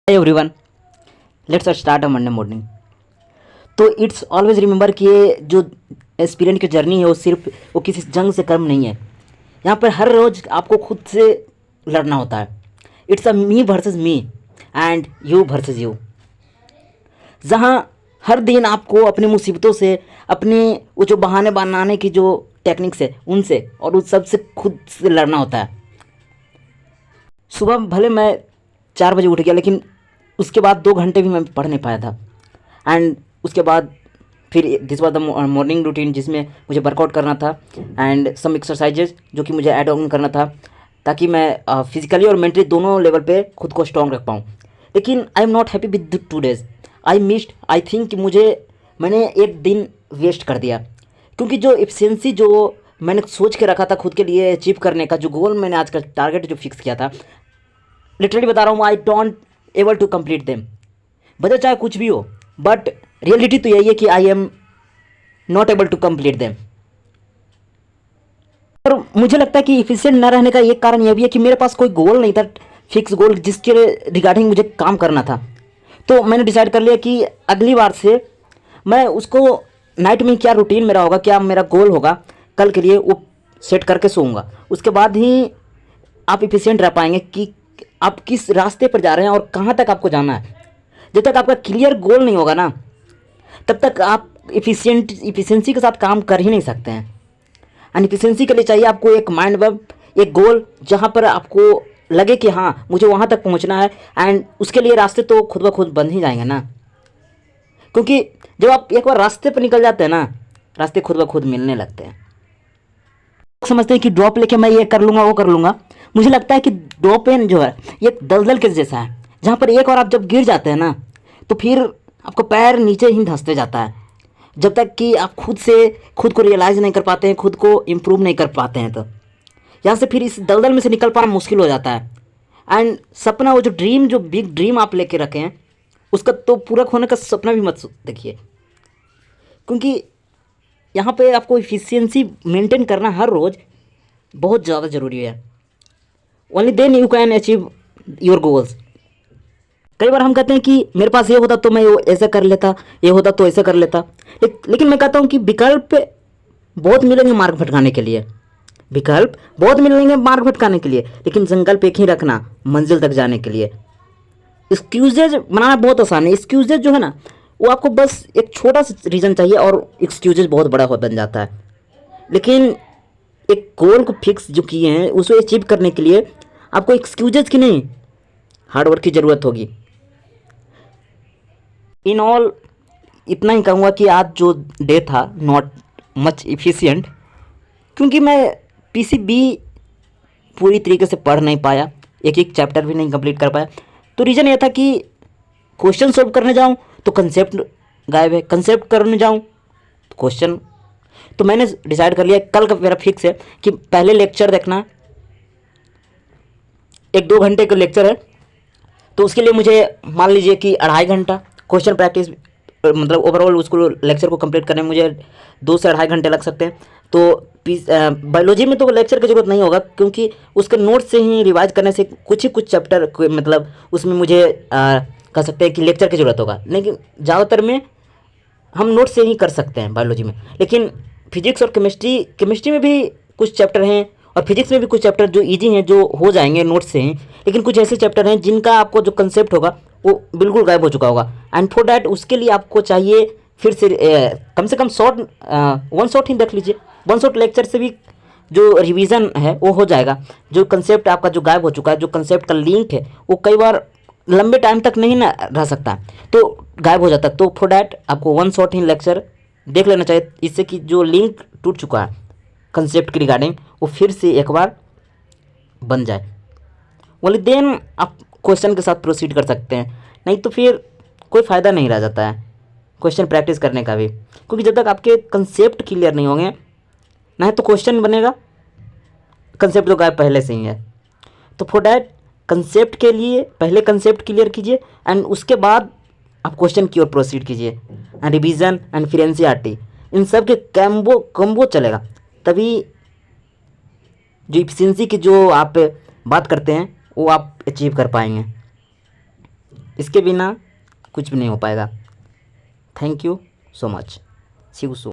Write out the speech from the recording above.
Everyone, let's start a Monday morning. तो it's always remember कि ये जो एस्पिरेंट की जर्नी है वो सिर्फ वो किसी जंग से कम नहीं है। यहाँ पर हर रोज़ आपको खुद से लड़ना होता है। It's a me versus me and you versus you, जहाँ हर दिन आपको अपनी मुसीबतों से, अपने वो जो बहाने बनाने की जो टेक्निक्स है उनसे और उस सब से खुद से लड़ना होता है। सुबह भले मैं 4 बजे उठ गया, लेकिन उसके बाद 2 घंटे भी मैं पढ़ नहीं पाया था। एंड उसके बाद फिर this was the morning routine, जिसमें मुझे वर्कआउट करना था एंड सम एक्सरसाइजेज जो कि मुझे ऐड ऑन करना था, ताकि मैं फिजिकली और मेंटली दोनों लेवल पे खुद को स्ट्रॉन्ग रख पाऊँ। लेकिन आई am not happy with 2 days। I missed, I think कि मैंने एक दिन वेस्ट कर दिया, क्योंकि जो एफिशिएंसी जो मैंने सोच के रखा था खुद के लिए अचीव करने का, जो गोल मैंने आज का टारगेट जो फिक्स किया था, लिटरली बता रहा हूँ, I don't able to complete them. वजह चाहे कुछ भी हो, बट रियलिटी तो यही है कि I am not able to complete them. और मुझे लगता है कि इफिशिएंट न रहने का एक कारण यह भी है कि मेरे पास कोई गोल नहीं था, फिक्स गोल जिसके रिगार्डिंग मुझे काम करना था। तो मैंने डिसाइड कर लिया कि अगली बार से मैं उसको नाइट में क्या रूटीन मेरा होगा, क्या मेरा गोल होगा कल के लिए, वो सेट करके सोऊंगा। उसके बाद ही आप इफिशिएंट रह पाएंगे कि आप किस रास्ते पर जा रहे हैं और कहाँ तक आपको जाना है। जब तक आपका क्लियर गोल नहीं होगा ना, तब तक आप इफिशिएंसी के साथ काम कर ही नहीं सकते हैं। एंड इफिशिएंसी के लिए चाहिए आपको एक माइंड मैप, एक गोल, जहाँ पर आपको लगे कि हाँ मुझे वहाँ तक पहुँचना है। एंड उसके लिए रास्ते तो खुद ब खुद बन ही जाएंगे ना, क्योंकि जब आप एक बार रास्ते पर निकल जाते हैं ना, रास्ते खुद ब खुद मिलने लगते हैं। समझते हैं कि ड्रॉप लेके मैं ये कर लूँगा वो कर लूँगा। मुझे लगता है कि ड्रॉप पेन जो है ये दलदल के जैसा है, जहाँ पर एक और आप जब गिर जाते हैं ना, तो फिर आपका पैर नीचे ही धंसते जाता है, जब तक कि आप खुद को रियलाइज़ नहीं कर पाते हैं, खुद को इम्प्रूव नहीं कर पाते हैं। तो यहाँ से फिर इस दलदल में से निकल पाना मुश्किल हो जाता है। एंड सपना, वो जो ड्रीम, जो बिग ड्रीम आप लेके रखे हैं, उसका तो पूरा होने का सपना भी मत देखिए, क्योंकि यहाँ पे आपको इफिशियंसी मेंटेन करना हर रोज़ बहुत ज़्यादा ज़रूरी है। Only then you can achieve your goals. कई बार हम कहते हैं कि मेरे पास ये होता तो मैं ऐसा कर लेता, ये होता तो ऐसा कर लेता, लेकिन मैं कहता हूँ कि विकल्प बहुत मिलेंगे मार्ग भटकाने के लिए, विकल्प बहुत मिलेंगे मार्ग भटकाने के लिए, लेकिन संकल्प एक ही रखना मंजिल तक जाने के लिए। एक्सक्यूजेज बनाना बहुत आसान है। एक्सक्यूजेज जो है ना, वो आपको बस एक छोटा सा रीज़न चाहिए और एक्सक्यूजेज बहुत बड़ा बन जाता है। लेकिन एक गोल को फिक्स जो किए हैं उसको अचीव करने के लिए आपको एक्सक्यूजेज की नहीं, हार्डवर्क की ज़रूरत होगी। इन ऑल इतना ही कहूँगा कि आज जो डे था नॉट मच इफ़िशिएंट, क्योंकि मैं पीसीबी पूरी तरीके से पढ़ नहीं पाया, एक एक चैप्टर भी नहीं कंप्लीट कर पाया। तो रीज़न ये था कि क्वेश्चन सॉल्व करने जाऊँ तो कंसेप्ट गायब है, कंसेप्ट करने जाऊँ तो क्वेश्चन। तो मैंने डिसाइड कर लिया, कल का मेरा फिक्स है कि पहले लेक्चर देखना, 1-2 घंटे का लेक्चर है, तो उसके लिए मुझे मान लीजिए कि 2.5 घंटा क्वेश्चन प्रैक्टिस, मतलब ओवरऑल उसको लेक्चर को कंप्लीट करने में मुझे 2 से 2.5 घंटे लग सकते हैं। तो बायोलॉजी में तो लेक्चर की ज़रूरत नहीं होगा, क्योंकि उसके नोट से ही रिवाइज करने से कुछ चैप्टर मतलब उसमें मुझे कह सकते हैं कि लेक्चर की ज़रूरत होगा, लेकिन ज़्यादातर में हम नोट से ही कर सकते हैं बायोलॉजी में। लेकिन फिजिक्स और केमिस्ट्री में भी कुछ चैप्टर हैं, और फिजिक्स में भी कुछ चैप्टर जो इजी हैं, जो हो जाएंगे नोट से ही, लेकिन कुछ ऐसे चैप्टर हैं जिनका आपको जो कंसेप्ट होगा वो बिल्कुल गायब हो चुका होगा। एंड फॉर डैट उसके लिए आपको चाहिए फिर से कम से कम वन शॉट ही देख लीजिए। वन शॉट लेक्चर से भी जो रिवीजन है वो हो जाएगा। जो कंसेप्ट आपका जो गायब हो चुका है, जो कंसेप्ट का लिंक है, वो कई बार लंबे टाइम तक नहीं ना रह सकता, तो गायब हो जाता है। तो फॉर डैट आपको वन शॉट ही लेक्चर देख लेना चाहिए, इससे कि जो लिंक टूट चुका है कंसेप्ट के रिगार्डिंग वो फिर से एक बार बन जाए। ओनली देन आप क्वेश्चन के साथ प्रोसीड कर सकते हैं, नहीं तो फिर कोई फ़ायदा नहीं रह जाता है क्वेश्चन प्रैक्टिस करने का भी, क्योंकि जब तक आपके कंसेप्ट क्लियर नहीं होंगे ना तो क्वेश्चन बनेगा, कंसेप्ट तो गायब पहले से ही है। तो फॉर डैट कंसेप्ट के लिए पहले कंसेप्ट क्लियर कीजिए एंड उसके बाद आप क्वेश्चन की ओर प्रोसीड कीजिए। एंड रिवीजन एंड फिर एनसीईआरटी, इन सब के कम्बो चलेगा, तभी जो इफिशिएंसी की जो आप बात करते हैं वो आप अचीव कर पाएंगे। इसके बिना कुछ भी नहीं हो पाएगा। Thank you so much. See you soon.